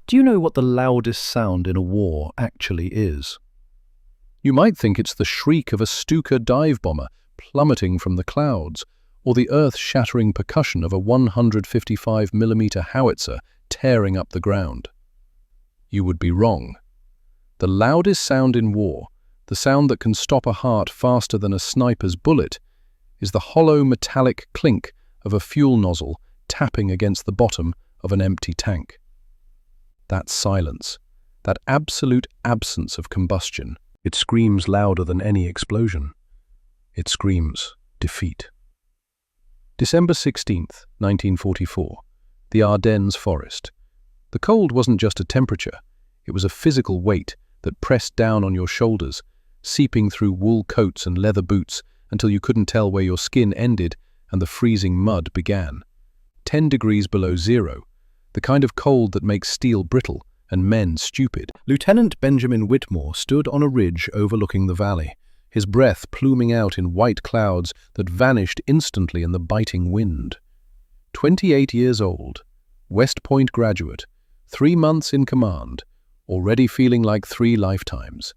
Do you know what the loudest sound in a war actually is? You might think it's the shriek of a Stuka dive bomber plummeting from the clouds, or the earth-shattering percussion of a 155mm howitzer tearing up the ground. You would be wrong. The loudest sound in war, the sound that can stop a heart faster than a sniper's bullet, is the hollow metallic clink of a fuel nozzle tapping against the bottom of an empty tank. That silence, that absolute absence of combustion, it screams louder than any explosion. It screams defeat. December 16th, 1944. The Ardennes forest. The cold wasn't just a temperature, it was a physical weight that pressed down on your shoulders, seeping through wool coats and leather boots until you couldn't tell where your skin ended and the freezing mud began. 10 degrees below zero, the kind of cold that makes steel brittle and men stupid. Lieutenant Benjamin Whitmore stood on a ridge overlooking the valley, his breath pluming out in white clouds that vanished instantly in the biting wind. 28 years old, West Point graduate, 3 months in command, already feeling like 3 lifetimes.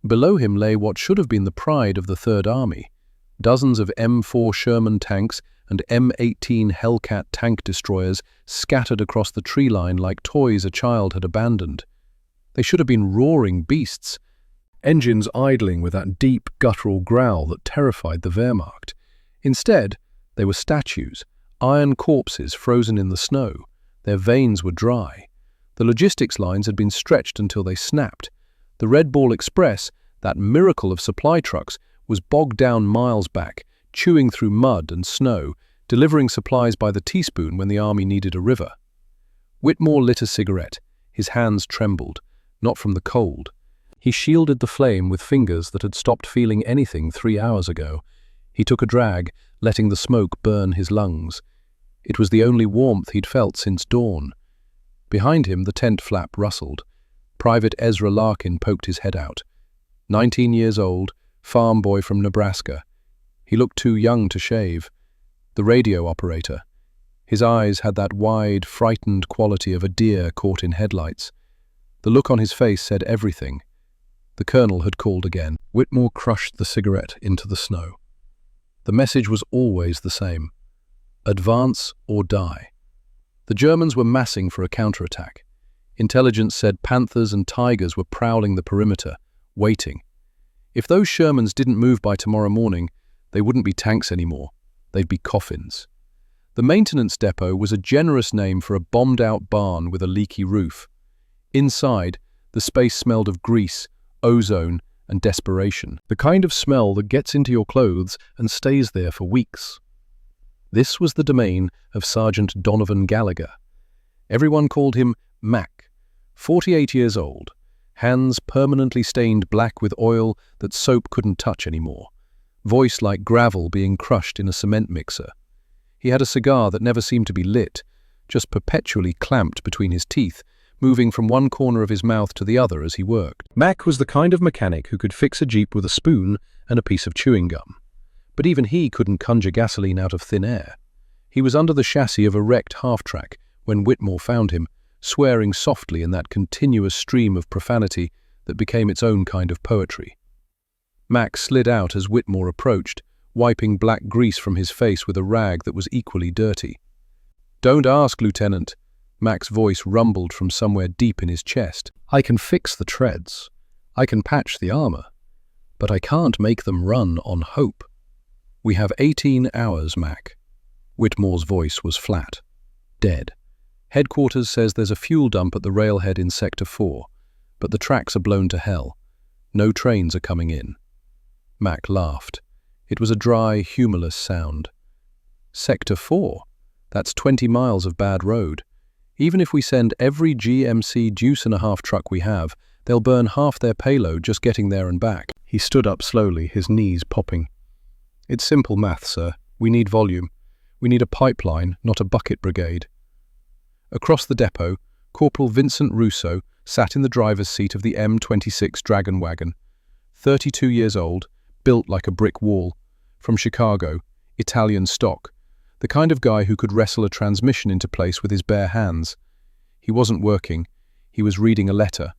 Below him lay what should have been the pride of the Third Army, dozens of M4 Sherman tanks and M18 Hellcat tank destroyers scattered across the tree line like toys a child had abandoned. They should have been roaring beasts, engines idling with that deep, guttural growl that terrified the Wehrmacht. Instead, they were statues, iron corpses frozen in the snow. Their veins were dry. The logistics lines had been stretched until they snapped. The Red Ball Express, that miracle of supply trucks, was bogged down miles back, chewing through mud and snow, delivering supplies by the teaspoon when the army needed a river. Whitmore lit a cigarette. His hands trembled, not from the cold. He shielded the flame with fingers that had stopped feeling anything 3 hours ago. He took a drag, letting the smoke burn his lungs. It was the only warmth he'd felt since dawn. Behind him, the tent flap rustled. Private Ezra Larkin poked his head out. 19 years old, farm boy from Nebraska. He looked too young to shave. The radio operator. His eyes had that wide, frightened quality of a deer caught in headlights. The look on his face said everything. The colonel had called again. Whitmore crushed the cigarette into the snow. The message was always the same. Advance or die. The Germans were massing for a counterattack. Intelligence said panthers and tigers were prowling the perimeter, waiting. If those Shermans didn't move by tomorrow morning, they wouldn't be tanks anymore. They'd be coffins. The maintenance depot was a generous name for a bombed-out barn with a leaky roof. Inside, the space smelled of grease, ozone, and desperation, the kind of smell that gets into your clothes and stays there for weeks. This was the domain of Sergeant Donovan Gallagher. Everyone called him Mac, 48 years old, hands permanently stained black with oil that soap couldn't touch anymore, voice like gravel being crushed in a cement mixer. He had a cigar that never seemed to be lit, just perpetually clamped between his teeth, moving from one corner of his mouth to the other as he worked. Mac was the kind of mechanic who could fix a Jeep with a spoon and a piece of chewing gum. But even he couldn't conjure gasoline out of thin air. He was under the chassis of a wrecked half-track when Whitmore found him, swearing softly in that continuous stream of profanity that became its own kind of poetry. Mac slid out as Whitmore approached, wiping black grease from his face with a rag that was equally dirty. "Don't ask, Lieutenant." Mac's voice rumbled from somewhere deep in his chest. "I can fix the treads. I can patch the armor. But I can't make them run on hope. We have 18 hours, Mac." Whitmore's voice was flat. "Dead. Headquarters says there's a fuel dump at the railhead in Sector 4, but the tracks are blown to hell. No trains are coming in." Mac laughed. It was a dry, humorless sound. "Sector 4? That's 20 miles of bad road. Even if we send every GMC deuce-and-a-half truck we have, they'll burn half their payload just getting there and back." He stood up slowly, his knees popping. "It's simple math, sir. We need volume. We need a pipeline, not a bucket brigade." Across the depot, Corporal Vincent Russo sat in the driver's seat of the M26 Dragon Wagon. 32 years old, built like a brick wall. From Chicago, Italian stock. The kind of guy who could wrestle a transmission into place with his bare hands. He wasn't working. He was reading a letter,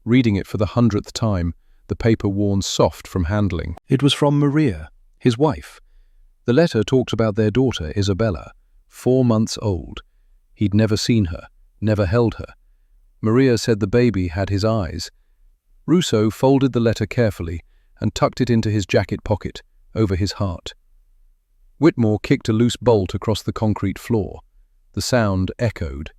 reading it for the 100th time, the paper worn soft from handling. It was from Maria, his wife. The letter talked about their daughter, Isabella, 4 months old. He'd never seen her, never held her. Maria said the baby had his eyes. Russo folded the letter carefully and tucked it into his jacket pocket, over his heart. Whitmore kicked a loose bolt across the concrete floor. The sound echoed.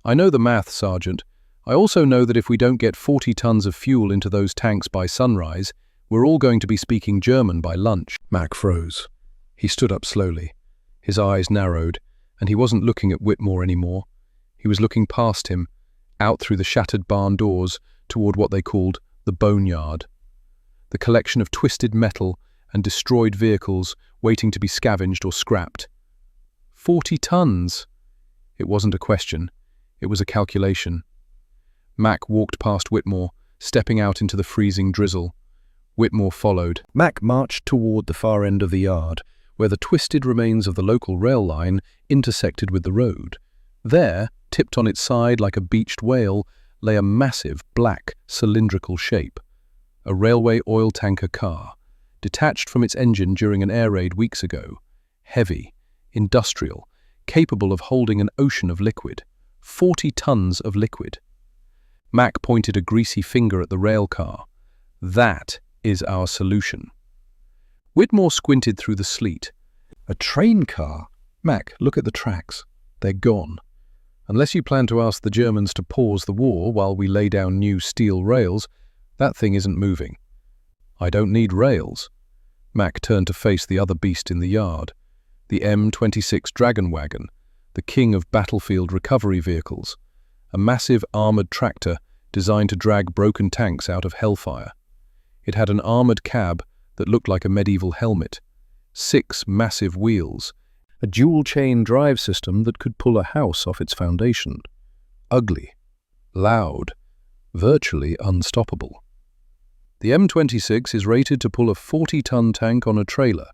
"I know the math, Sergeant. I also know that if we don't get 40 tons of fuel into those tanks by sunrise, we're all going to be speaking German by lunch." Mac froze. He stood up slowly. His eyes narrowed, and he wasn't looking at Whitmore anymore. He was looking past him, out through the shattered barn doors, toward what they called the boneyard. The collection of twisted metal and destroyed vehicles waiting to be scavenged or scrapped. 40 tons! It wasn't a question. It was a calculation. Mac walked past Whitmore, stepping out into the freezing drizzle. Whitmore followed. Mac marched toward the far end of the yard, where the twisted remains of the local rail line intersected with the road. There, tipped on its side like a beached whale, lay a massive, black, cylindrical shape. A railway oil tanker car, detached from its engine during an air raid weeks ago. Heavy, industrial, capable of holding an ocean of liquid. 40 tons of liquid. Mac pointed a greasy finger at the rail car. "That is our solution." Whitmore squinted through the sleet. "A train car? Mac, look at the tracks. They're gone. Unless you plan to ask the Germans to pause the war while we lay down new steel rails, that thing isn't moving." "I don't need rails." Mac turned to face the other beast in the yard. The M26 Dragon Wagon, the king of battlefield recovery vehicles. A massive armoured tractor designed to drag broken tanks out of hellfire. It had an armoured cab that looked like a medieval helmet, 6 massive wheels, a dual-chain drive system that could pull a house off its foundation. Ugly, loud, virtually unstoppable. "The M26 is rated to pull a 40-ton tank on a trailer."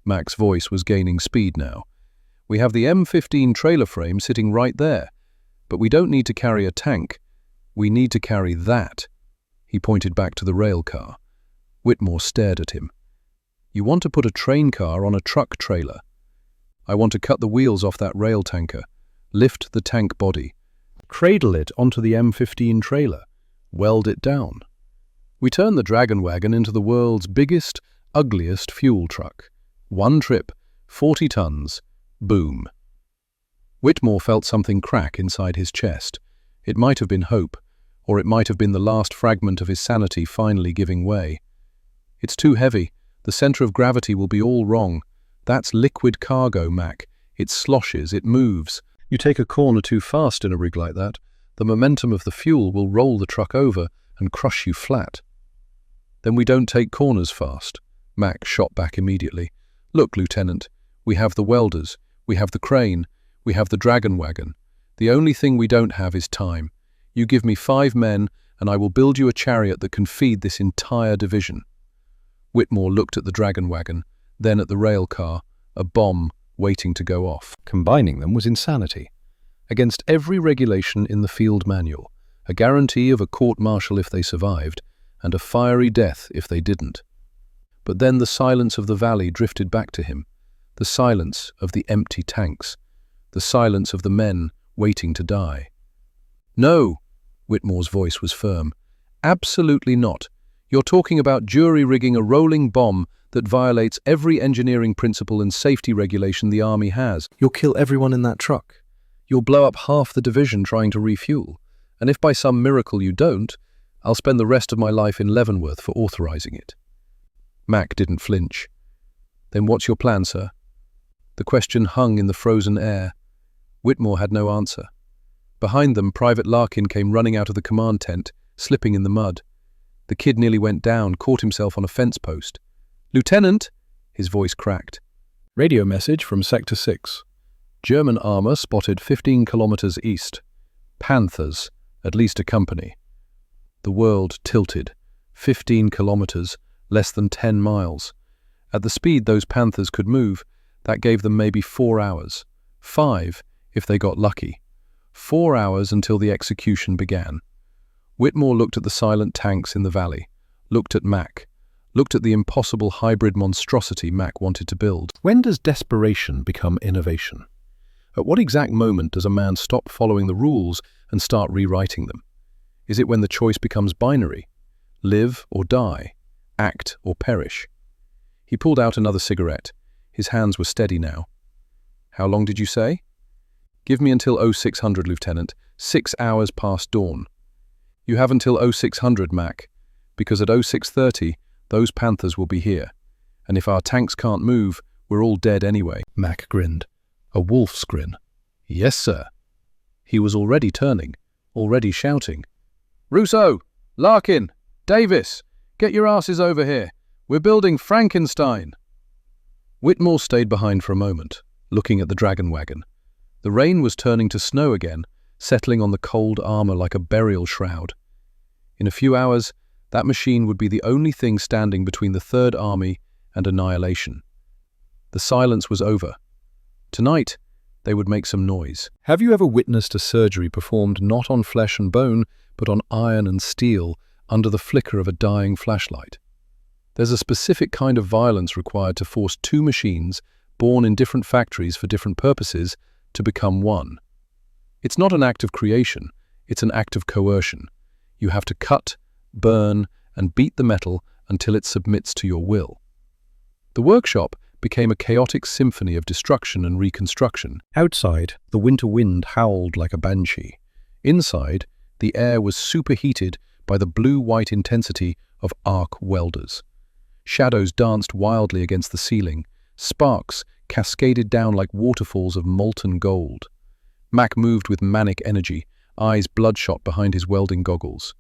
Mac's voice was gaining speed now. "We have the M15 trailer frame sitting right there, but we don't need to carry a tank. We need to carry that." He pointed back to the rail car. Whitmore stared at him. "You want to put a train car on a truck trailer? I want to cut the wheels off that rail tanker, lift the tank body, cradle it onto the M15 trailer, weld it down. We turn the Dragon Wagon into the world's biggest, ugliest fuel truck. One trip, 40 tons, boom." Whitmore felt something crack inside his chest. It might have been hope, or it might have been the last fragment of his sanity finally giving way. "It's too heavy. The center of gravity will be all wrong. That's liquid cargo, Mac. It sloshes, it moves. You take a corner too fast in a rig like that, the momentum of the fuel will roll the truck over and crush you flat." "Then we don't take corners fast." Mac shot back immediately. "Look, Lieutenant, we have the welders, we have the crane, we have the Dragon Wagon. The only thing we don't have is time. You give me 5 men, and I will build you a chariot that can feed this entire division." Whitmore looked at the Dragon Wagon, then at the rail car, a bomb waiting to go off. Combining them was insanity. Against every regulation in the field manual, a guarantee of a court-martial if they survived, and a fiery death if they didn't. But then the silence of the valley drifted back to him, the silence of the empty tanks, the silence of the men waiting to die. "No," Whitmore's voice was firm. "Absolutely not. You're talking about jury-rigging a rolling bomb that violates every engineering principle and safety regulation the Army has. You'll kill everyone in that truck. You'll blow up half the division trying to refuel. And if by some miracle you don't, I'll spend the rest of my life in Leavenworth for authorizing it." Mac didn't flinch. "Then what's your plan, sir?" The question hung in the frozen air. Whitmore had no answer. Behind them, Private Larkin came running out of the command tent, slipping in the mud. The kid nearly went down, caught himself on a fence post. "Lieutenant!" His voice cracked. "Radio message from Sector 6. German armor spotted 15 kilometers east. Panthers, at least a company." The world tilted. 15 kilometers, less than 10 miles. At the speed those Panthers could move, that gave them maybe 4 hours. 5, if they got lucky. 4 hours until the execution began. Whitmore looked at the silent tanks in the valley, looked at Mac, looked at the impossible hybrid monstrosity Mac wanted to build. When does desperation become innovation? At what exact moment does a man stop following the rules and start rewriting them? Is it when the choice becomes binary? Live or die? Act or perish? He pulled out another cigarette. His hands were steady now. How long did you say? Give me until 0600, Lieutenant. 6 hours past dawn. You have until 0600, Mac, because at 0630, those Panthers will be here. And if our tanks can't move, we're all dead anyway. Mac grinned. A wolf's grin. Yes, sir. He was already turning, already shouting. Russo! Larkin! Davis! Get your asses over here. We're building Frankenstein. Whitmore stayed behind for a moment, looking at the dragon wagon. The rain was turning to snow again, settling on the cold armor like a burial shroud. In a few hours, that machine would be the only thing standing between the Third Army and annihilation. The silence was over. Tonight, they would make some noise. Have you ever witnessed a surgery performed not on flesh and bone, but on iron and steel under the flicker of a dying flashlight? There's a specific kind of violence required to force two machines, born in different factories for different purposes, to become one. It's not an act of creation, it's an act of coercion. You have to cut, burn, and beat the metal until it submits to your will. The workshop became a chaotic symphony of destruction and reconstruction. Outside, the winter wind howled like a banshee. Inside, the air was superheated by the blue-white intensity of arc welders. Shadows danced wildly against the ceiling. Sparks cascaded down like waterfalls of molten gold. Mac moved with manic energy, eyes bloodshot behind his welding goggles.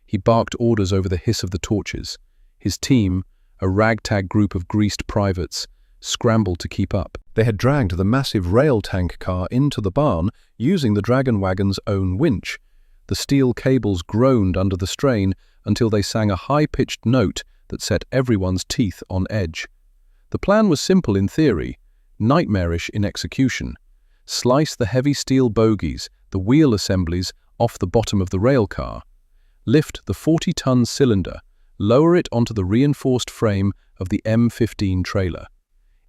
He barked orders over the hiss of the torches. His team, a ragtag group of greased privates, scrambled to keep up. They had dragged the massive rail tank car into the barn using the dragon wagon's own winch. The steel cables groaned under the strain until they sang a high-pitched note that set everyone's teeth on edge. The plan was simple in theory, nightmarish in execution. Slice the heavy steel bogies, the wheel assemblies, off the bottom of the rail car. Lift the 40-ton cylinder, lower it onto the reinforced frame of the M15 trailer.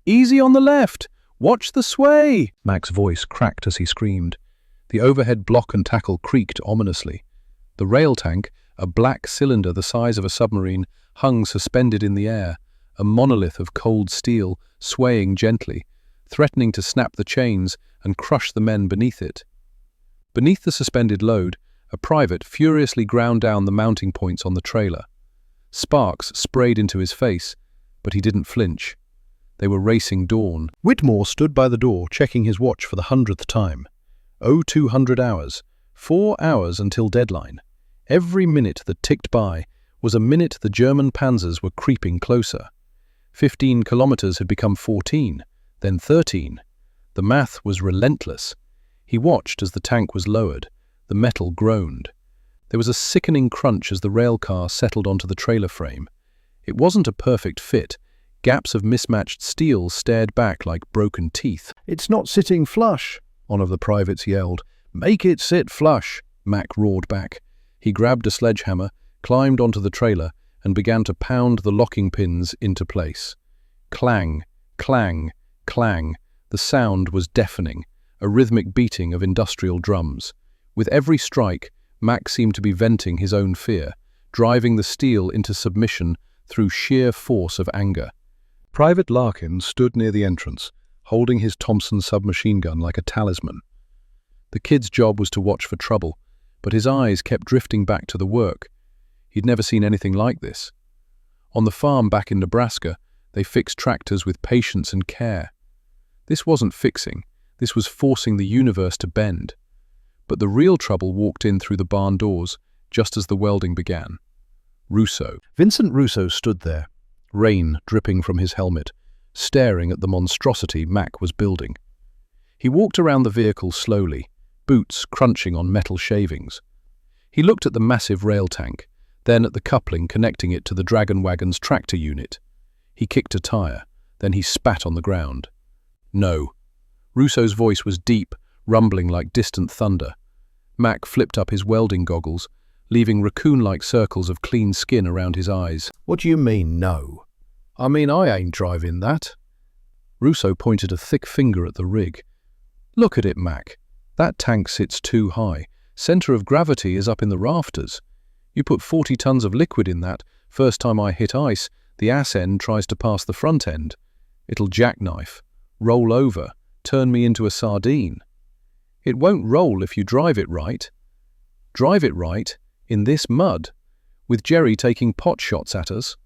"Easy on the left! Watch the sway!" Mac's voice cracked as he screamed. The overhead block and tackle creaked ominously. The rail tank, a black cylinder the size of a submarine, hung suspended in the air, a monolith of cold steel, swaying gently, threatening to snap the chains and crush the men beneath it. Beneath the suspended load, a private furiously ground down the mounting points on the trailer. Sparks sprayed into his face, but he didn't flinch. They were racing dawn. Whitmore stood by the door, checking his watch for the 100th time. 0200 hours. 4 hours until deadline. Every minute that ticked by was a minute the German panzers were creeping closer. 15 kilometers had become 14, then 13. The math was relentless. He watched as the tank was lowered. The metal groaned. There was a sickening crunch as the rail car settled onto the trailer frame. It wasn't a perfect fit. Gaps of mismatched steel stared back like broken teeth. "It's not sitting flush," one of the privates yelled. "Make it sit flush," Mac roared back. He grabbed a sledgehammer, climbed onto the trailer, and began to pound the locking pins into place. Clang, clang, clang. The sound was deafening, a rhythmic beating of industrial drums. With every strike, Mac seemed to be venting his own fear, driving the steel into submission through sheer force of anger. Private Larkin stood near the entrance, holding his Thompson submachine gun like a talisman. The kid's job was to watch for trouble, but his eyes kept drifting back to the work. He'd never seen anything like this. On the farm back in Nebraska, they fixed tractors with patience and care. This wasn't fixing, this was forcing the universe to bend. But the real trouble walked in through the barn doors, just as the welding began. Russo. Vincent Russo stood there, rain dripping from his helmet, staring at the monstrosity Mac was building. He walked around the vehicle slowly, boots crunching on metal shavings. He looked at the massive rail tank, then at the coupling connecting it to the dragon wagon's tractor unit. He kicked a tire, then he spat on the ground. No. Russo's voice was deep, rumbling like distant thunder. Mac flipped up his welding goggles, leaving raccoon-like circles of clean skin around his eyes. What do you mean, no? I mean, I ain't driving that. Russo pointed a thick finger at the rig. Look at it, Mac. That tank sits too high. Center of gravity is up in the rafters. You put 40 tons of liquid in that. First time I hit ice, the ass end tries to pass the front end. It'll jackknife, roll over, turn me into a sardine. It won't roll if you drive it right. Drive it right, in this mud, with Jerry taking pot shots at us.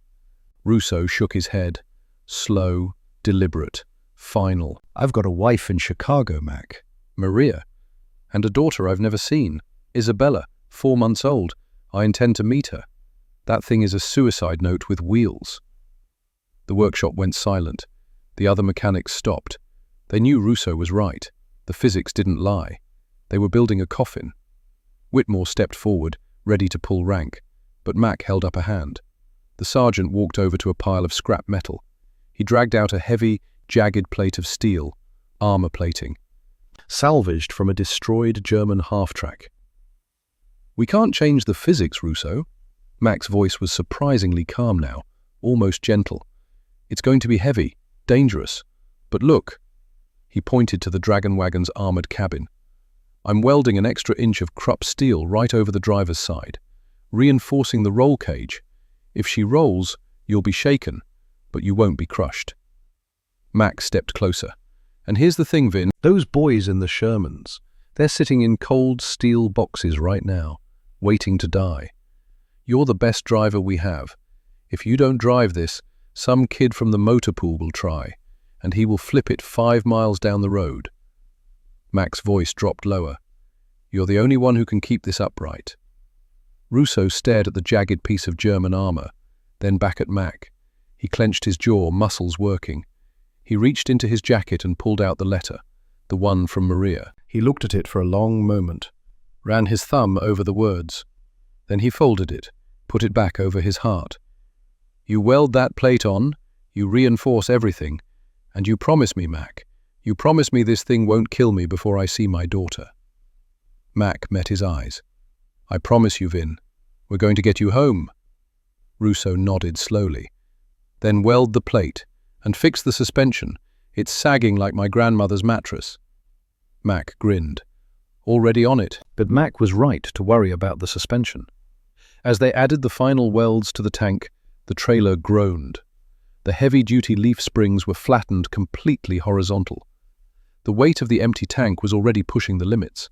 Russo shook his head. Slow, deliberate, final. I've got a wife in Chicago, Mac. Maria. And a daughter I've never seen. Isabella, 4 months old. I intend to meet her. That thing is a suicide note with wheels. The workshop went silent. The other mechanics stopped. They knew Russo was right. The physics didn't lie. They were building a coffin. Whitmore stepped forward, ready to pull rank, but Mac held up a hand. The sergeant walked over to a pile of scrap metal. He dragged out a heavy, jagged plate of steel, armor plating, salvaged from a destroyed German half-track. We can't change the physics, Russo. Mac's voice was surprisingly calm now, almost gentle. It's going to be heavy, dangerous. But look. He pointed to the Dragon Wagon's armored cabin. I'm welding an extra inch of Krupp steel right over the driver's side, reinforcing the roll cage. If she rolls, you'll be shaken, but you won't be crushed. Mac stepped closer. And here's the thing, Vin. Those boys in the Shermans, they're sitting in cold steel boxes right now, waiting to die. You're the best driver we have. If you don't drive this, some kid from the motor pool will try, and he will flip it 5 miles down the road. Mac's voice dropped lower. You're the only one who can keep this upright. Russo stared at the jagged piece of German armor, then back at Mac. He clenched his jaw, muscles working. He reached into his jacket and pulled out the letter, the one from Maria. He looked at it for a long moment, ran his thumb over the words. Then he folded it, put it back over his heart. You weld that plate on, you reinforce everything, and you promise me, Mac, you promise me this thing won't kill me before I see my daughter. Mac met his eyes. I promise you, Vin. We're going to get you home. Russo nodded slowly. Then weld the plate and fix the suspension. It's sagging like my grandmother's mattress. Mac grinned. Already on it. But Mac was right to worry about the suspension. As they added the final welds to the tank, the trailer groaned. The heavy-duty leaf springs were flattened completely horizontal. The weight of the empty tank was already pushing the limits.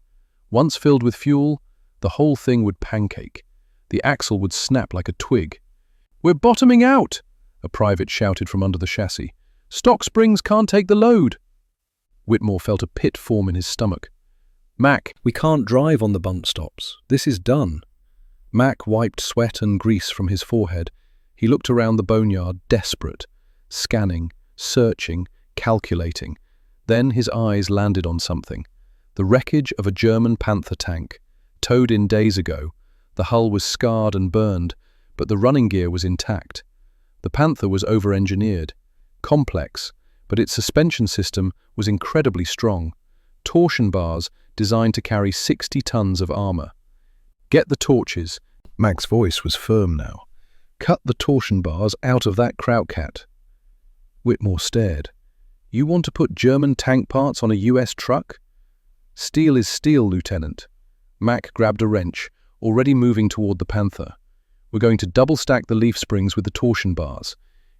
Once filled with fuel, the whole thing would pancake. The axle would snap like a twig. We're bottoming out, a private shouted from under the chassis. Stock springs can't take the load. Whitmore felt a pit form in his stomach. Mac, we can't drive on the bump stops. This is done. Mac wiped sweat and grease from his forehead. He looked around the boneyard, desperate, scanning, searching, calculating. Then his eyes landed on something. The wreckage of a German Panther tank, towed in days ago. The hull was scarred and burned, but the running gear was intact. The Panther was over-engineered, complex, but its suspension system was incredibly strong. Torsion bars designed to carry 60 tons of armor. Get the torches. Mac's voice was firm now. Cut the torsion bars out of that Krautcat. Whitmore stared. You want to put German tank parts on a US truck? Steel is steel, Lieutenant. Mac grabbed a wrench, already moving toward the Panther. We're going to double-stack the leaf springs with the torsion bars.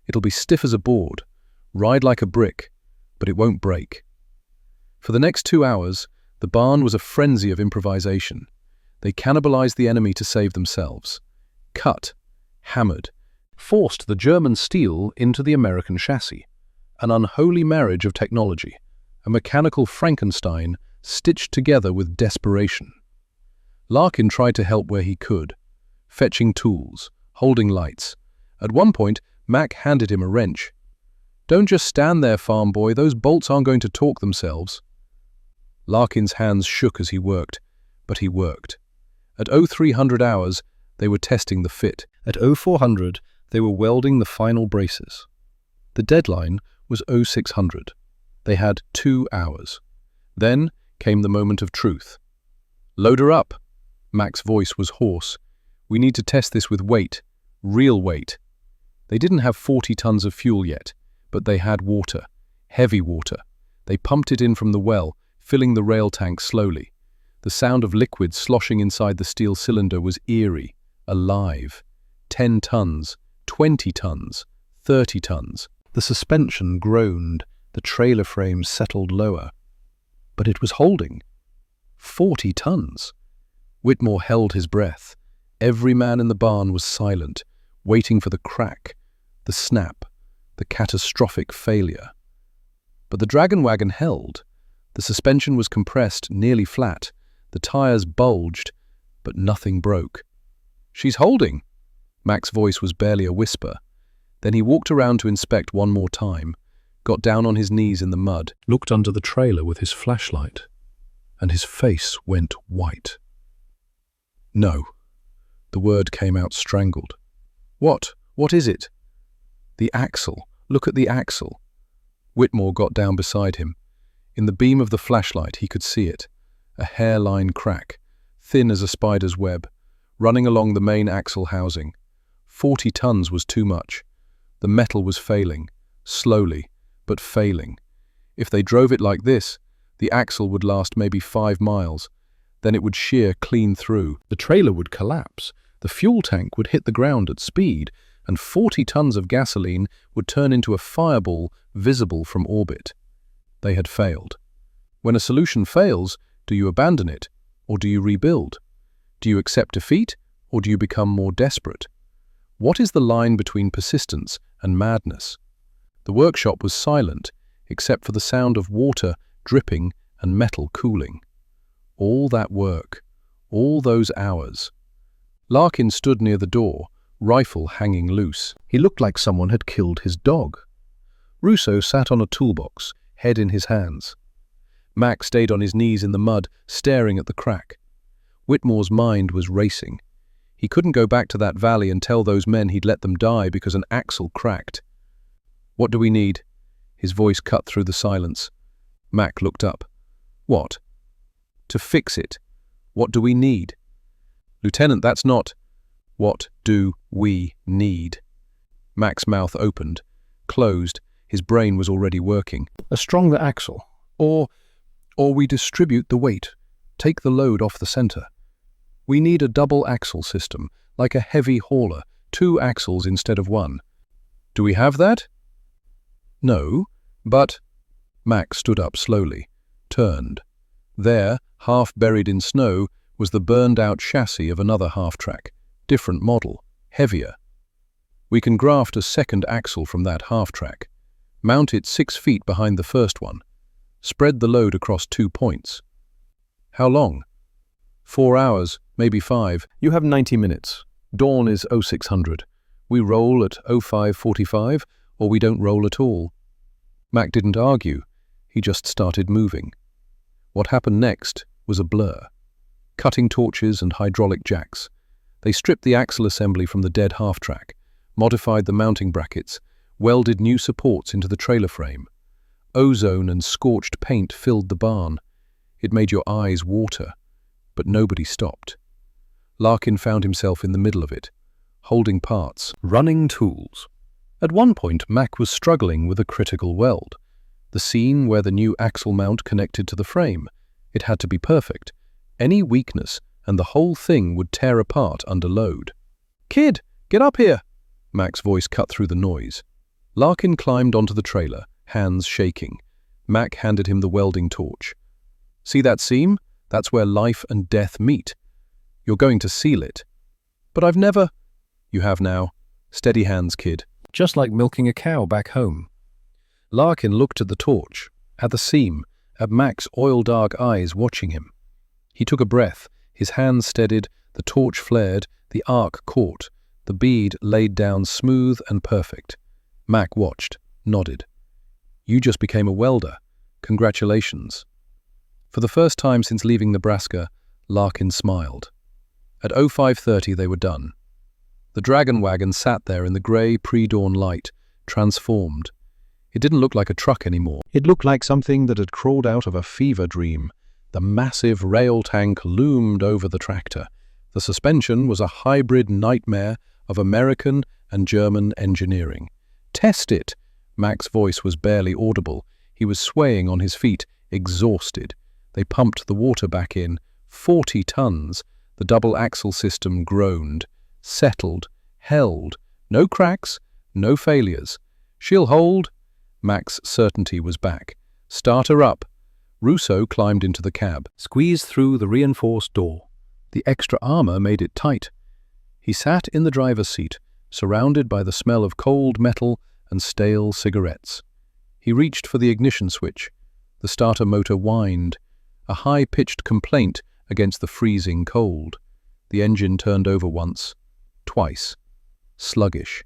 It'll be stiff as a board, ride like a brick, but it won't break. For the next 2 hours, the barn was a frenzy of improvisation. They cannibalized the enemy to save themselves. Cut, hammered, forced the German steel into the American chassis. An unholy marriage of technology, a mechanical Frankenstein stitched together with desperation. Larkin tried to help where he could, fetching tools, holding lights. At one point, Mac handed him a wrench. Don't just stand there, farm boy, those bolts aren't going to torque themselves. Larkin's hands shook as he worked, but he worked. At 0300 hours, they were testing the fit. At 0400, they were welding the final braces. The deadline was 0600. They had 2 hours. Then came the moment of truth. Load her up. Mac's voice was hoarse. We need to test this with weight, real weight. They didn't have 40 tons of fuel yet, but they had water, heavy water. They pumped it in from the well, filling the rail tank slowly. The sound of liquid sloshing inside the steel cylinder was eerie, alive. 10 tons, 20 tons, 30 tons. The suspension groaned, the trailer frame settled lower. But it was holding. 40 tons. Whitmore held his breath. Every man in the barn was silent, waiting for the crack, the snap, the catastrophic failure. But the Dragon Wagon held. The suspension was compressed, nearly flat. The tires bulged, but nothing broke. "She's holding!" Mac's voice was barely a whisper. Then he walked around to inspect one more time, got down on his knees in the mud, looked under the trailer with his flashlight, and his face went white. "No." The word came out strangled. "What? What is it?" "The axle. Look at the axle." Whitmore got down beside him. In the beam of the flashlight he could see it, a hairline crack, thin as a spider's web, running along the main axle housing. 40 tons was too much. The metal was failing, slowly, but failing. If they drove it like this, the axle would last maybe 5 miles. Then it would shear clean through. The trailer would collapse. The fuel tank would hit the ground at speed, and 40 tons of gasoline would turn into a fireball visible from orbit. They had failed. When a solution fails, do you abandon it, or do you rebuild? Do you accept defeat, or do you become more desperate? What is the line between persistence and madness? The workshop was silent, except for the sound of water dripping and metal cooling. All that work, all those hours. Larkin stood near the door, rifle hanging loose. He looked like someone had killed his dog. Russo sat on a toolbox, head in his hands. Mac stayed on his knees in the mud, staring at the crack. Whitmore's mind was racing. He couldn't go back to that valley and tell those men he'd let them die because an axle cracked. "What do we need?" His voice cut through the silence. Mac looked up. "What?" "To fix it. What do we need?" "Lieutenant, that's not—" "What do we need?" Mac's mouth opened, closed. His brain was already working. "A stronger axle. Or we distribute the weight, take the load off the center. We need a double axle system, like a heavy hauler, 2 axles instead of 1. Do we have that?" "No, but—" Mac stood up slowly, turned. There, half buried in snow, was the burned-out chassis of another half-track, different model, heavier. "We can graft a second axle from that half-track. Mount it 6 feet behind the first one. Spread the load across 2 points." "How long?" 4 hours, maybe 5. You have 90 minutes. Dawn is 0600. We roll at 0545, or we don't roll at all. Mac didn't argue. He just started moving. What happened next was a blur. Cutting torches and hydraulic jacks. They stripped the axle assembly from the dead half-track, modified the mounting brackets, welded new supports into the trailer frame. Ozone and scorched paint filled the barn. It made your eyes water. But nobody stopped. Larkin found himself in the middle of it, holding parts, running tools. At one point, Mac was struggling with a critical weld. The scene where the new axle mount connected to the frame. It had to be perfect. Any weakness, and the whole thing would tear apart under load. "Kid, get up here!" Mac's voice cut through the noise. Larkin climbed onto the trailer, hands shaking. Mac handed him the welding torch. "See that seam? That's where life and death meet. You're going to seal it." "But I've never—" "You have now. Steady hands, kid." Just like milking a cow back home. Larkin looked at the torch, at the seam, at Mac's oil-dark eyes watching him. He took a breath, his hands steadied, the torch flared, the arc caught, the bead laid down smooth and perfect. Mac watched, nodded. "You just became a welder. Congratulations." For the first time since leaving Nebraska, Larkin smiled. At 0530 they were done. The Dragon Wagon sat there in the grey pre-dawn light, transformed. It didn't look like a truck anymore. It looked like something that had crawled out of a fever dream. The massive rail tank loomed over the tractor. The suspension was a hybrid nightmare of American and German engineering. "Test it!" Mac's voice was barely audible. He was swaying on his feet, exhausted. They pumped the water back in. 40 tons. The double-axle system groaned, settled, held. No cracks, no failures. "She'll hold." Mac's certainty was back. "Start her up." Russo climbed into the cab, squeezed through the reinforced door. The extra armor made it tight. He sat in the driver's seat, surrounded by the smell of cold metal and stale cigarettes. He reached for the ignition switch. The starter motor whined, a high-pitched complaint against the freezing cold. The engine turned over once, twice. Sluggish.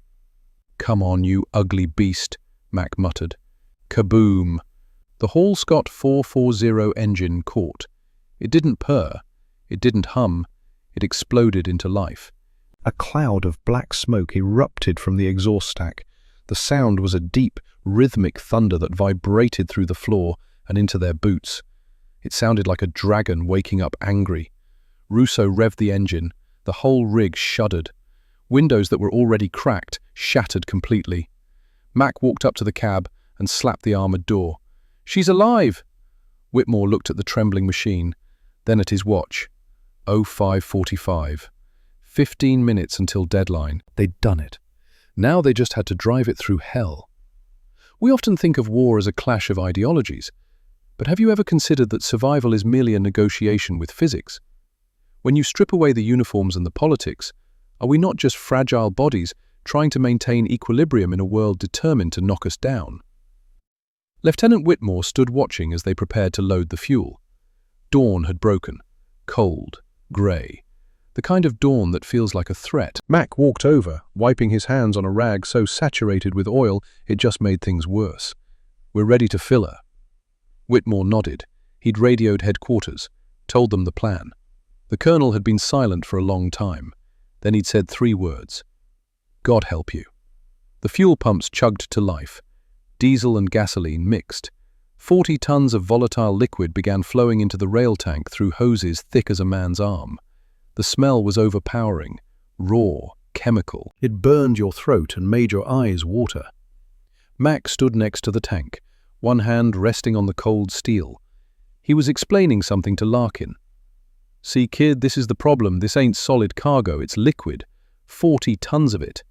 "Come on, you ugly beast," Mac muttered. Kaboom! The Hall-Scott 440 engine caught. It didn't purr. It didn't hum. It exploded into life. A cloud of black smoke erupted from the exhaust stack. The sound was a deep, rhythmic thunder that vibrated through the floor and into their boots. It sounded like a dragon waking up angry. Russo revved the engine. The whole rig shuddered. Windows that were already cracked shattered completely. Mac walked up to the cab and slapped the armored door. "She's alive!" Whitmore looked at the trembling machine, then at his watch. 05:45. 15 minutes until deadline. They'd done it. Now they just had to drive it through hell. We often think of war as a clash of ideologies, but have you ever considered that survival is merely a negotiation with physics? When you strip away the uniforms and the politics, are we not just fragile bodies trying to maintain equilibrium in a world determined to knock us down? Lieutenant Whitmore stood watching as they prepared to load the fuel. Dawn had broken. Cold, grey. The kind of dawn that feels like a threat. Mac walked over, wiping his hands on a rag so saturated with oil it just made things worse. "We're ready to fill her." Whitmore nodded. He'd radioed headquarters, told them the plan. The colonel had been silent for a long time. Then he'd said 3 words. "God help you." The fuel pumps chugged to life. Diesel and gasoline mixed. 40 tons of volatile liquid began flowing into the rail tank through hoses thick as a man's arm. The smell was overpowering, raw, chemical. It burned your throat and made your eyes water. Mac stood next to the tank, one hand resting on the cold steel. He was explaining something to Larkin. "See, kid, this is the problem. This ain't solid cargo, it's liquid. 40 tons of it."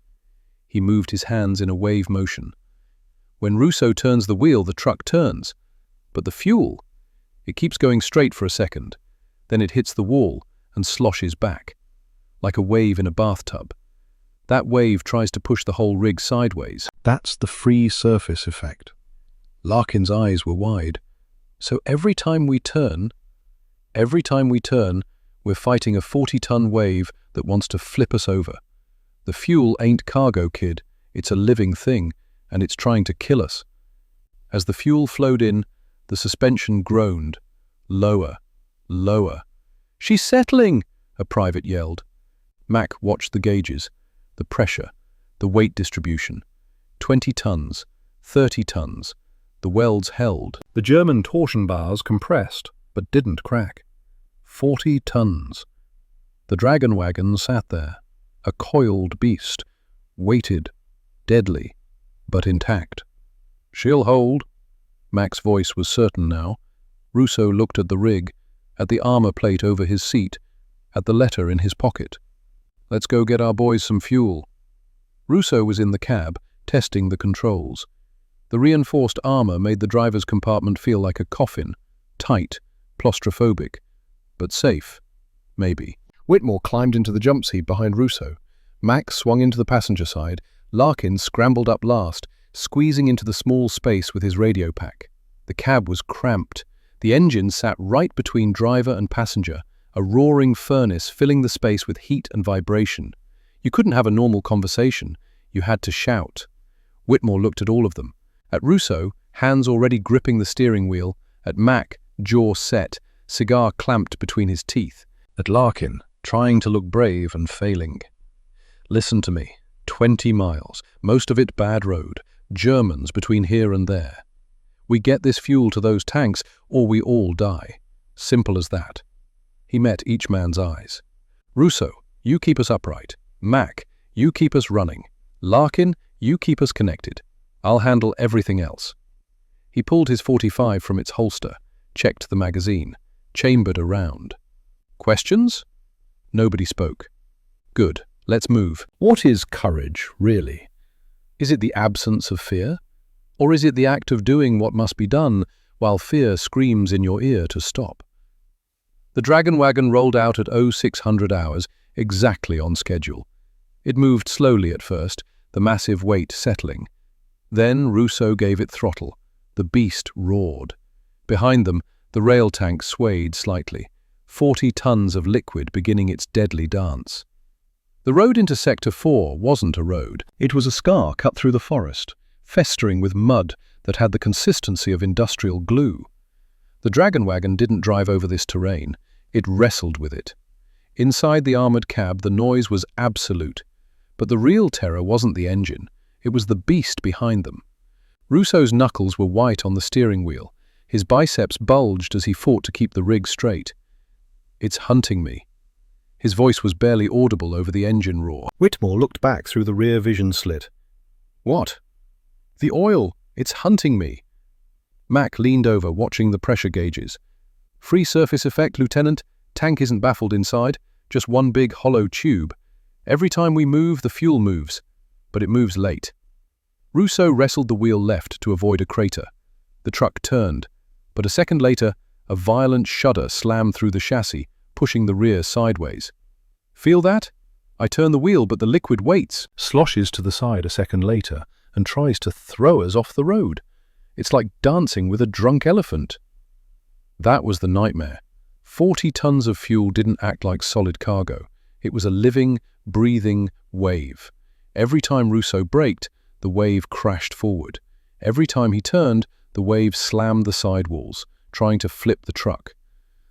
He moved his hands in a wave motion. When Russo turns the wheel, the truck turns. But the fuel, it keeps going straight for a second. Then it hits the wall and sloshes back, like a wave in a bathtub. That wave tries to push the whole rig sideways. That's the free surface effect. Larkin's eyes were wide. "So every time we turn, we're fighting a 40-ton wave that wants to flip us over. The fuel ain't cargo, kid. It's a living thing, and it's trying to kill us." As the fuel flowed in, the suspension groaned. Lower, lower. "She's settling!" a private yelled. Mac watched the gauges, the pressure, the weight distribution. 20 tons, 30 tons. The welds held. The German torsion bars compressed, but didn't crack. 40 tons. The dragon wagon sat there, a coiled beast, weighted, deadly, but intact. "She'll hold." Mac's voice was certain now. Russo looked at the rig, at the armor plate over his seat, at the letter in his pocket. "Let's go get our boys some fuel." Russo was in the cab, testing the controls. The reinforced armor made the driver's compartment feel like a coffin, tight, claustrophobic, but safe, maybe. Whitmore climbed into the jump seat behind Russo. Mac swung into the passenger side. Larkin scrambled up last, squeezing into the small space with his radio pack. The cab was cramped. The engine sat right between driver and passenger, a roaring furnace filling the space with heat and vibration. You couldn't have a normal conversation. You had to shout. Whitmore looked at all of them. At Russo, hands already gripping the steering wheel. At Mac, jaw set, cigar clamped between his teeth. At Larkin, trying to look brave and failing. "Listen to me. 20 miles, most of it bad road, Germans between here and there. We get this fuel to those tanks, or we all die. Simple as that." He met each man's eyes. Russo, you keep us upright. Mac, you keep us running. Larkin, you keep us connected. I'll handle everything else. He pulled his .45 from its holster, checked the magazine, chambered around. Questions? Nobody spoke. Good, let's move. What is courage, really? Is it the absence of fear? Or is it the act of doing what must be done while fear screams in your ear to stop? The Dragon Wagon rolled out at 0600 hours, exactly on schedule. It moved slowly at first, the massive weight settling. Then Russo gave it throttle. The beast roared. Behind them, the rail tank swayed slightly, 40 tons of liquid beginning its deadly dance. The road into Sector 4 wasn't a road. It was a scar cut through the forest, festering with mud that had the consistency of industrial glue. The Dragon Wagon didn't drive over this terrain. It wrestled with it. Inside the armoured cab, the noise was absolute. But the real terror wasn't the engine. It was the beast behind them. Russo's knuckles were white on the steering wheel. His biceps bulged as he fought to keep the rig straight. It's hunting me. His voice was barely audible over the engine roar. Whitmore looked back through the rear vision slit. What? The oil. It's hunting me. Mac leaned over, watching the pressure gauges. Free surface effect, Lieutenant. Tank isn't baffled inside. Just one big hollow tube. Every time we move, the fuel moves. But it moves late. Russo wrestled the wheel left to avoid a crater. The truck turned. But a second later, a violent shudder slammed through the chassis, pushing the rear sideways. Feel that? I turn the wheel, but the liquid waits. Sloshes to the side a second later and tries to throw us off the road. It's like dancing with a drunk elephant. That was the nightmare. 40 tons of fuel didn't act like solid cargo. It was a living, breathing wave. Every time Russo braked, the wave crashed forward. Every time he turned, the wave slammed the sidewalls, trying to flip the truck.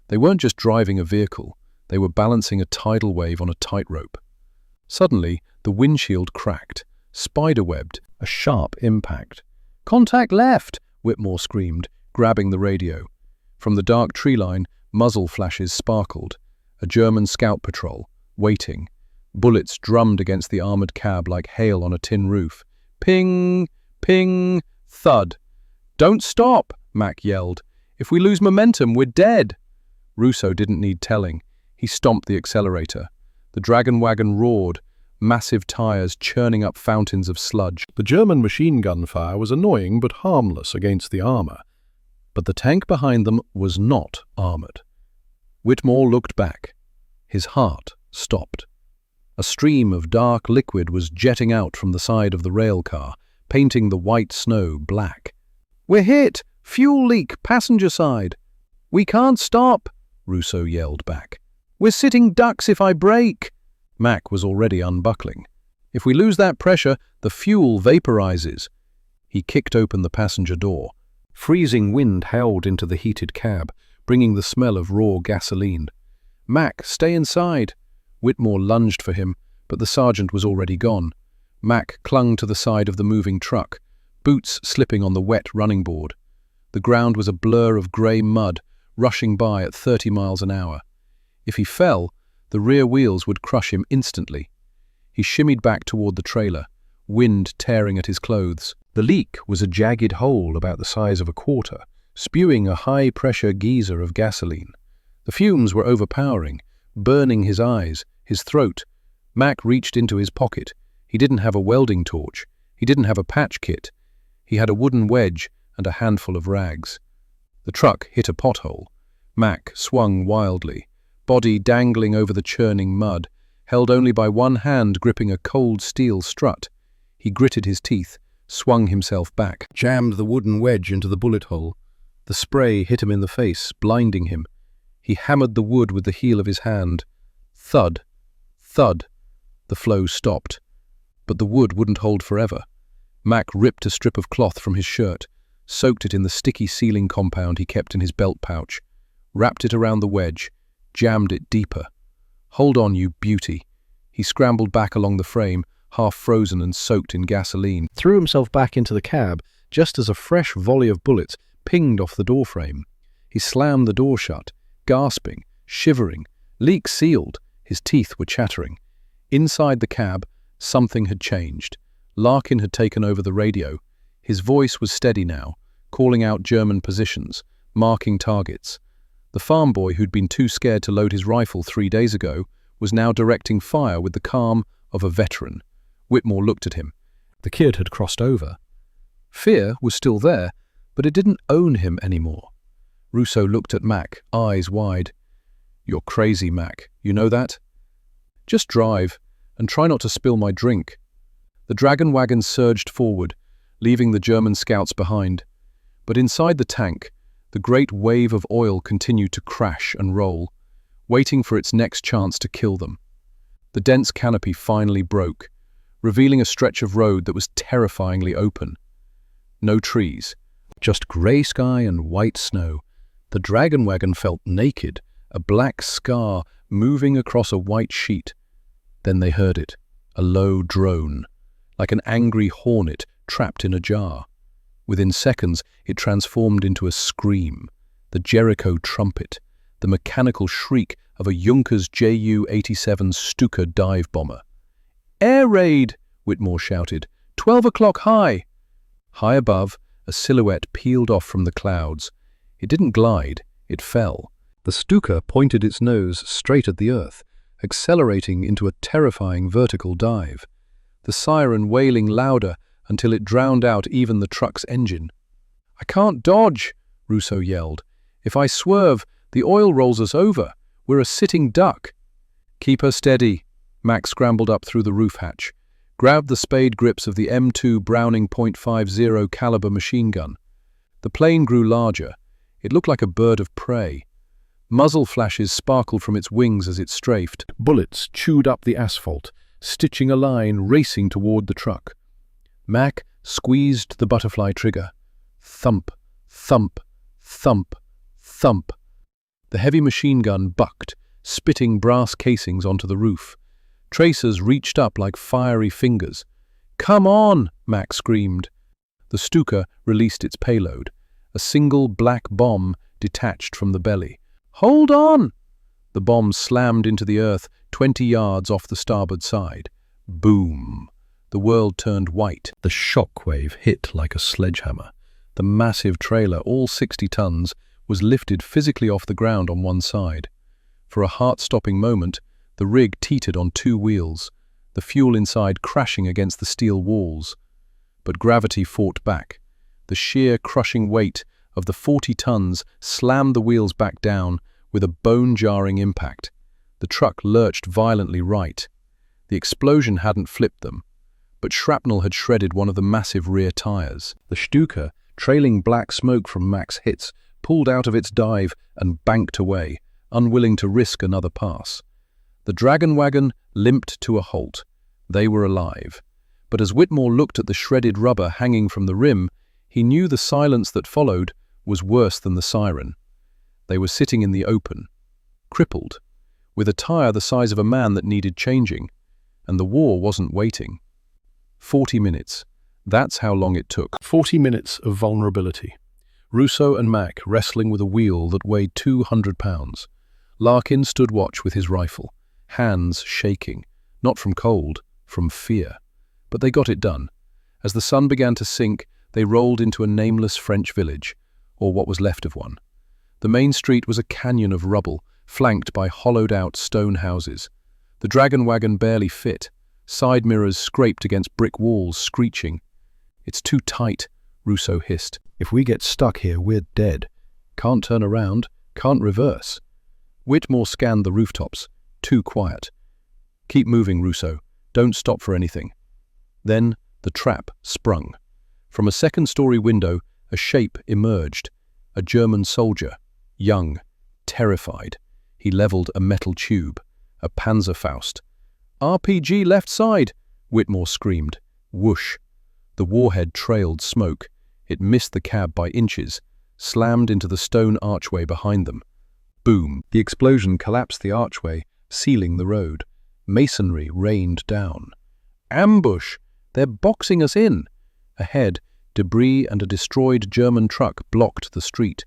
They weren't just driving a vehicle. They were balancing a tidal wave on a tightrope. Suddenly, the windshield cracked, spiderwebbed, a sharp impact. "Contact left!" Whitmore screamed, grabbing the radio. From the dark tree line, muzzle flashes sparkled. A German scout patrol, waiting. Bullets drummed against the armoured cab like hail on a tin roof. Ping! Ping! Thud! "Don't stop!" Mac yelled. "If we lose momentum, we're dead!" Russo didn't need telling. He stomped the accelerator. The Dragon Wagon roared, massive tires churning up fountains of sludge. The German machine gun fire was annoying but harmless against the armour. But the tank behind them was not armoured. Whitmore looked back. His heart stopped. A stream of dark liquid was jetting out from the side of the rail car, painting the white snow black. "We're hit! Fuel leak, passenger side!" "We can't stop!" Russo yelled back. "We're sitting ducks if I brake!" Mac was already unbuckling. "If we lose that pressure, the fuel vaporizes." He kicked open the passenger door. Freezing wind howled into the heated cab, bringing the smell of raw gasoline. "Mac, stay inside!" Whitmore lunged for him, but the sergeant was already gone. Mac clung to the side of the moving truck, boots slipping on the wet running board. The ground was a blur of grey mud, rushing by at 30 miles an hour. If he fell, the rear wheels would crush him instantly. He shimmied back toward the trailer, wind tearing at his clothes. The leak was a jagged hole about the size of a quarter, spewing a high-pressure geyser of gasoline. The fumes were overpowering, burning his eyes, his throat. Mac reached into his pocket. He didn't have a welding torch. He didn't have a patch kit. He had a wooden wedge and a handful of rags. The truck hit a pothole. Mac swung wildly, body dangling over the churning mud, held only by one hand gripping a cold steel strut. He gritted his teeth, swung himself back, jammed the wooden wedge into the bullet hole. The spray hit him in the face, blinding him. He hammered the wood with the heel of his hand. Thud, thud. The flow stopped. But the wood wouldn't hold forever. Mac ripped a strip of cloth from his shirt, soaked it in the sticky sealing compound he kept in his belt pouch, wrapped it around the wedge, jammed it deeper. "Hold on, you beauty." He scrambled back along the frame, half frozen and soaked in gasoline, threw himself back into the cab just as a fresh volley of bullets pinged off the doorframe. He slammed the door shut, gasping, shivering, leak sealed, His teeth were chattering. Inside the cab, something had changed. Larkin had taken over the radio. His voice was steady now, calling out German positions, marking targets. The farm boy who'd been too scared to load his rifle 3 days ago was now directing fire with the calm of a veteran. Whitmore looked at him. The kid had crossed over. Fear was still there, but it didn't own him anymore. Rousseau looked at Mac, eyes wide. "You're crazy, Mac. You know that? Just drive, and try not to spill my drink." The dragon wagon surged forward, leaving the German scouts behind. But inside the tank, the great wave of oil continued to crash and roll, waiting for its next chance to kill them. The dense canopy finally broke, revealing a stretch of road that was terrifyingly open. No trees, just grey sky and white snow. The dragon wagon felt naked, a black scar moving across a white sheet. Then they heard it, a low drone, like an angry hornet trapped in a jar. Within seconds, it transformed into a scream, the Jericho trumpet, the mechanical shriek of a Junkers Ju-87 Stuka dive bomber. "Air raid!" Whitmore shouted. 12 o'clock high!" High above, a silhouette peeled off from the clouds. It didn't glide, it fell. The Stuka pointed its nose straight at the earth, accelerating into a terrifying vertical dive. The siren wailing louder until it drowned out even the truck's engine. "I can't dodge," Rousseau yelled. "If I swerve, the oil rolls us over. We're a sitting duck." "Keep her steady." Max scrambled up through the roof hatch, grabbed the spade grips of the M2 Browning .50 caliber machine gun. The plane grew larger. It looked like a bird of prey. Muzzle flashes sparkled from its wings as it strafed. Bullets chewed up the asphalt, stitching a line racing toward the truck. Mac squeezed the butterfly trigger. Thump, thump, thump, thump. The heavy machine gun bucked, spitting brass casings onto the roof. Tracers reached up like fiery fingers. "Come on!" Mac screamed. The Stuka released its payload. A single black bomb detached from the belly. "Hold on!" The bomb slammed into the earth 20 yards off the starboard side. Boom! The world turned white. The shockwave hit like a sledgehammer. The massive trailer, all 60 tons, was lifted physically off the ground on one side. For a heart-stopping moment, the rig teetered on 2 wheels, the fuel inside crashing against the steel walls. But gravity fought back. The sheer crushing weight of the 40 tons slammed the wheels back down with a bone-jarring impact. The truck lurched violently right. The explosion hadn't flipped them, but shrapnel had shredded one of the massive rear tires. The Stuka, trailing black smoke from Mac's hits, pulled out of its dive and banked away, unwilling to risk another pass. The dragon wagon limped to a halt. They were alive. But as Whitmore looked at the shredded rubber hanging from the rim, he knew the silence that followed was worse than the siren. They were sitting in the open, crippled, with a tire the size of a man that needed changing, and the war wasn't waiting. 40 minutes. That's how long it took. 40 minutes of vulnerability. Rousseau and Mac wrestling with a wheel that weighed 200 pounds. Larkin stood watch with his rifle, hands shaking, not from cold, from fear. But they got it done. As the sun began to sink, they rolled into a nameless French village, or what was left of one. The main street was a canyon of rubble, flanked by hollowed-out stone houses. The dragon wagon barely fit. Side mirrors scraped against brick walls, screeching. "It's too tight," Rousseau hissed. "If we get stuck here, we're dead. Can't turn around, can't reverse." Whitmore scanned the rooftops. Too quiet. "Keep moving, Rousseau. Don't stop for anything." Then the trap sprung. From a second-story window, a shape emerged. A German soldier, young, terrified. He leveled a metal tube, a Panzerfaust. "RPG left side!" Whitmore screamed. Whoosh! The warhead trailed smoke. It missed the cab by inches, slammed into the stone archway behind them. Boom! The explosion collapsed the archway, sealing the road. Masonry rained down. "Ambush! They're boxing us in!" Ahead, debris and a destroyed German truck blocked the street.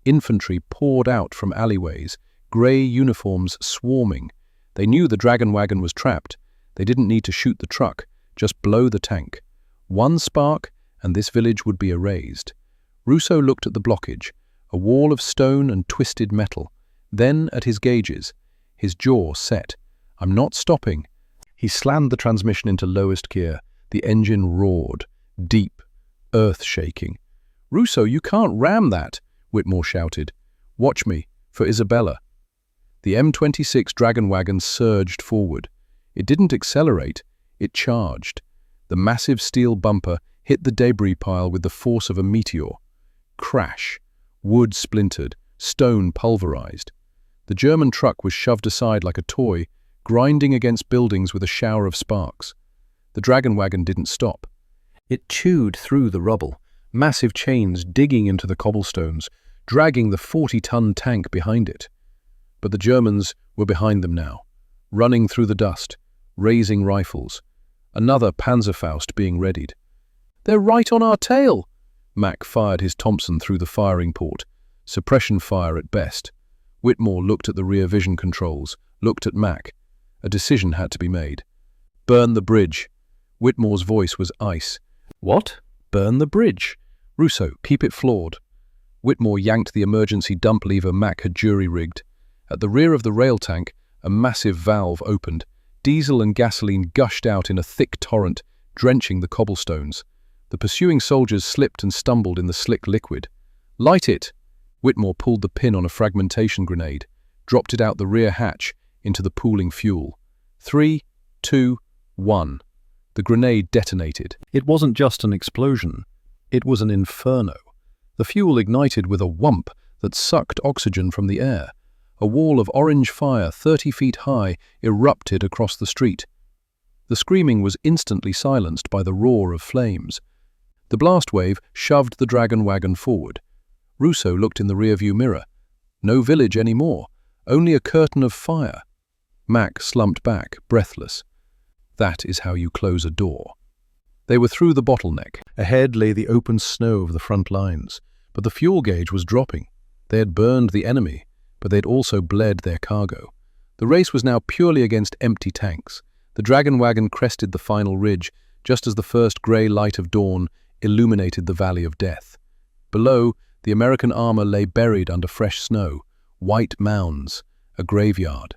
Infantry poured out from alleyways, grey uniforms swarming. They knew the Dragon Wagon was trapped. They didn't need to shoot the truck, just blow the tank. One spark, and this village would be erased. Russo looked at the blockage, a wall of stone and twisted metal, then at his gauges. His jaw set. "I'm not stopping." He slammed the transmission into lowest gear. The engine roared, deep, earth-shaking. "Russo, you can't ram that," Whitmore shouted. "Watch me, for Isabella." The M26 Dragon Wagon surged forward. It didn't accelerate, it charged. The massive steel bumper hit the debris pile with the force of a meteor. Crash. Wood splintered, stone pulverized. The German truck was shoved aside like a toy, grinding against buildings with a shower of sparks. The Dragon Wagon didn't stop. It chewed through the rubble, massive chains digging into the cobblestones, dragging the 40-ton tank behind it. But the Germans were behind them now, running through the dust, raising rifles. Another Panzerfaust being readied. "They're right on our tail!" Mack fired his Thompson through the firing port. Suppression fire at best. Whitmore looked at the rear vision controls, looked at Mack. A decision had to be made. "Burn the bridge." Whitmore's voice was ice. "What? Burn the bridge?" "Russo, keep it floored." Whitmore yanked the emergency dump lever Mack had jury-rigged. At the rear of the rail tank, a massive valve opened. Diesel and gasoline gushed out in a thick torrent, drenching the cobblestones. The pursuing soldiers slipped and stumbled in the slick liquid. "Light it!" Whitmore pulled the pin on a fragmentation grenade, dropped it out the rear hatch into the pooling fuel. 3, 2, 1. The grenade detonated. It wasn't just an explosion. It was an inferno. The fuel ignited with a whump that sucked oxygen from the air. A wall of orange fire 30 feet high erupted across the street. The screaming was instantly silenced by the roar of flames. The blast wave shoved the Dragon Wagon forward. Russo looked in the rearview mirror. No village anymore, only a curtain of fire. Mack slumped back, breathless. That is how you close a door. They were through the bottleneck. Ahead lay the open snow of the front lines, but the fuel gauge was dropping. They had burned the enemy, but they'd also bled their cargo. The race was now purely against empty tanks. The Dragon Wagon crested the final ridge, just as the first grey light of dawn illuminated the Valley of Death. Below, the American armor lay buried under fresh snow, white mounds, a graveyard.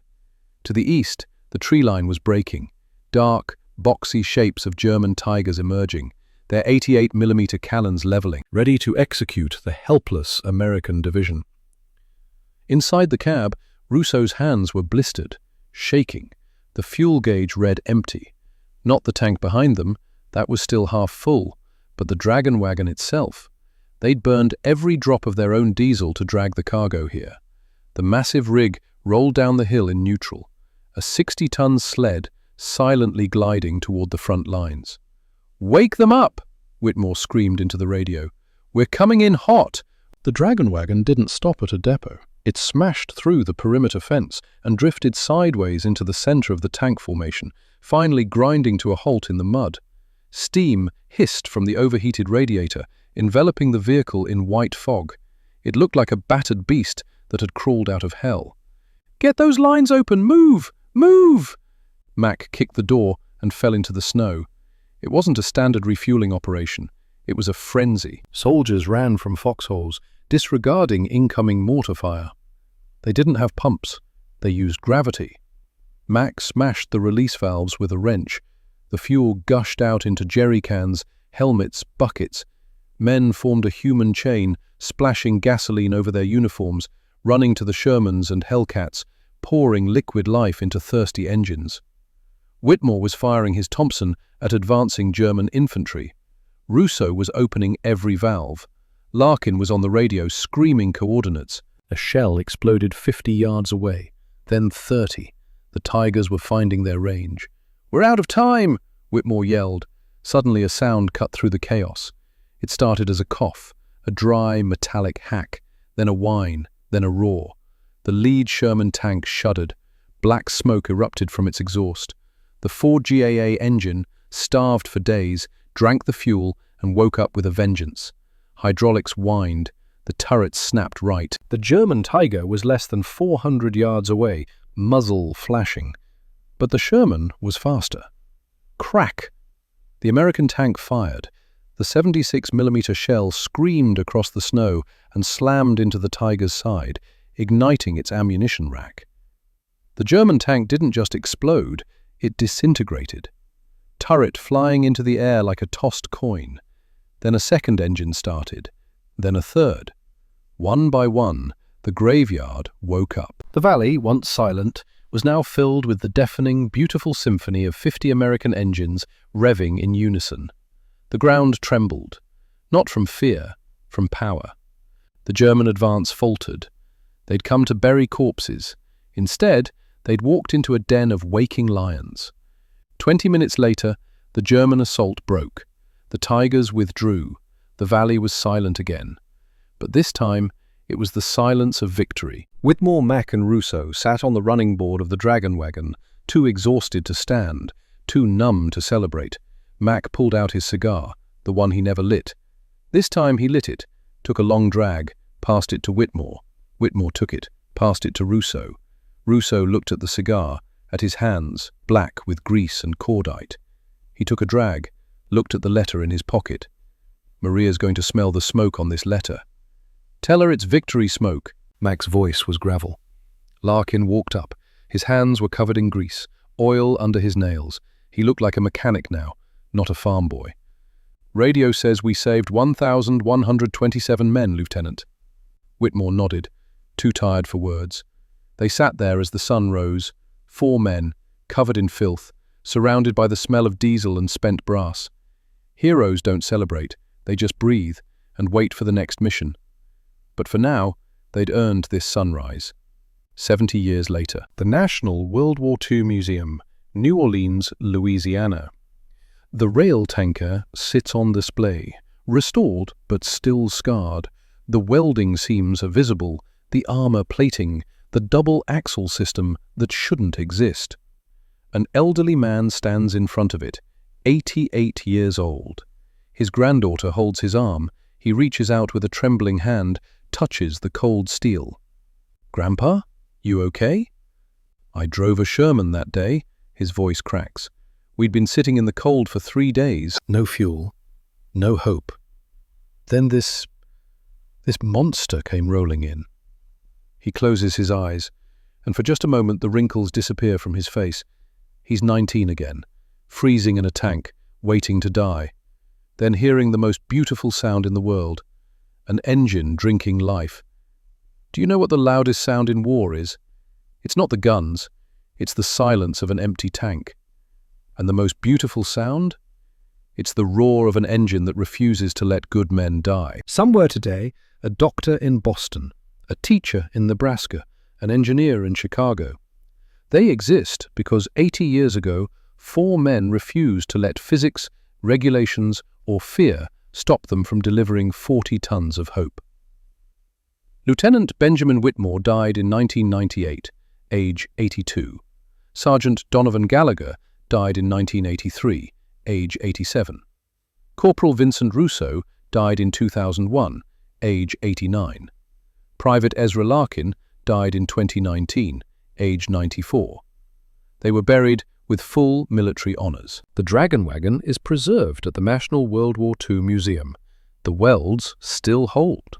To the east, the tree line was breaking, dark, boxy shapes of German Tigers emerging, their 88mm cannons leveling, ready to execute the helpless American division. Inside the cab, Russo's hands were blistered, shaking. The fuel gauge read empty. Not the tank behind them, that was still half full, but the Dragon Wagon itself. They'd burned every drop of their own diesel to drag the cargo here. The massive rig rolled down the hill in neutral, a 60-ton sled silently gliding toward the front lines. "Wake them up!" Whitmore screamed into the radio. "We're coming in hot!" The Dragon Wagon didn't stop at a depot. It smashed through the perimeter fence and drifted sideways into the center of the tank formation, finally grinding to a halt in the mud. Steam hissed from the overheated radiator, enveloping the vehicle in white fog. It looked like a battered beast that had crawled out of hell. "Get those lines open! Move! Move!" Mack kicked the door and fell into the snow. It wasn't a standard refueling operation. It was a frenzy. Soldiers ran from foxholes, disregarding incoming mortar fire. They didn't have pumps. They used gravity. Mack smashed the release valves with a wrench. The fuel gushed out into jerry cans, helmets, buckets. Men formed a human chain, splashing gasoline over their uniforms, running to the Shermans and Hellcats, pouring liquid life into thirsty engines. Whitmore was firing his Thompson at advancing German infantry. Russo was opening every valve. Larkin was on the radio screaming coordinates. A shell exploded 50 yards away, then 30. The Tigers were finding their range. "We're out of time!" Whitmore yelled. Suddenly a sound cut through the chaos. It started as a cough, a dry, metallic hack, then a whine, then a roar. The lead Sherman tank shuddered. Black smoke erupted from its exhaust. The Ford GAA engine, starved for days, drank the fuel and woke up with a vengeance. Hydraulics whined. The turret snapped right. The German Tiger was less than 400 yards away, muzzle flashing. But the Sherman was faster. Crack! The American tank fired. The 76mm shell screamed across the snow and slammed into the Tiger's side, igniting its ammunition rack. The German tank didn't just explode, it disintegrated. Turret flying into the air like a tossed coin. Then a second engine started, then a third. One by one, the graveyard woke up. The valley, once silent, was now filled with the deafening, beautiful symphony of 50 American engines revving in unison. The ground trembled, not from fear, from power. The German advance faltered. They'd come to bury corpses. Instead, they'd walked into a den of waking lions. 20 minutes later, the German assault broke. The Tigers withdrew. The valley was silent again. But this time, it was the silence of victory. Whitmore, Mack and Rousseau sat on the running board of the dragon wagon, too exhausted to stand, too numb to celebrate. Mack pulled out his cigar, the one he never lit. This time he lit it, took a long drag, passed it to Whitmore. Whitmore took it, passed it to Rousseau. Rousseau looked at the cigar, at his hands, black with grease and cordite. He took a drag, looked at the letter in his pocket. Maria's going to smell the smoke on this letter. Tell her it's victory smoke. Mac's voice was gravel. Larkin walked up. His hands were covered in grease, oil under his nails. He looked like a mechanic now, not a farm boy. Radio says we saved 1,127 men, Lieutenant. Whitmore nodded, too tired for words. They sat there as the sun rose, 4 men, covered in filth, surrounded by the smell of diesel and spent brass. Heroes don't celebrate, they just breathe and wait for the next mission. But for now, they'd earned this sunrise. 70 years later. The National World War II Museum, New Orleans, Louisiana. The rail tanker sits on display, restored but still scarred. The welding seams are visible, the armor plating, the double axle system that shouldn't exist. An elderly man stands in front of it, 88 years old. His granddaughter holds his arm. He reaches out with a trembling hand, touches the cold steel. "Grandpa, you okay?" "I drove a Sherman that day," his voice cracks. "We'd been sitting in the cold for 3 days. No fuel, no hope. Then this monster came rolling in." He closes his eyes, and for just a moment the wrinkles disappear from his face. He's 19 again, freezing in a tank, waiting to die. Then hearing the most beautiful sound in the world, an engine drinking life. Do you know what the loudest sound in war is? It's not the guns, it's the silence of an empty tank. And the most beautiful sound? It's the roar of an engine that refuses to let good men die. Somewhere today, a doctor in Boston, a teacher in Nebraska, an engineer in Chicago. They exist because 80 years ago, 4 men refused to let physics, regulations, or fear stop them from delivering 40 tons of hope. Lieutenant Benjamin Whitmore died in 1998, age 82. Sergeant Donovan Gallagher died in 1983, age 87. Corporal Vincent Rousseau died in 2001, age 89. Private Ezra Larkin died in 2019, age 94. They were buried with full military honors. The Dragon Wagon is preserved at the National World War II Museum. The welds still hold.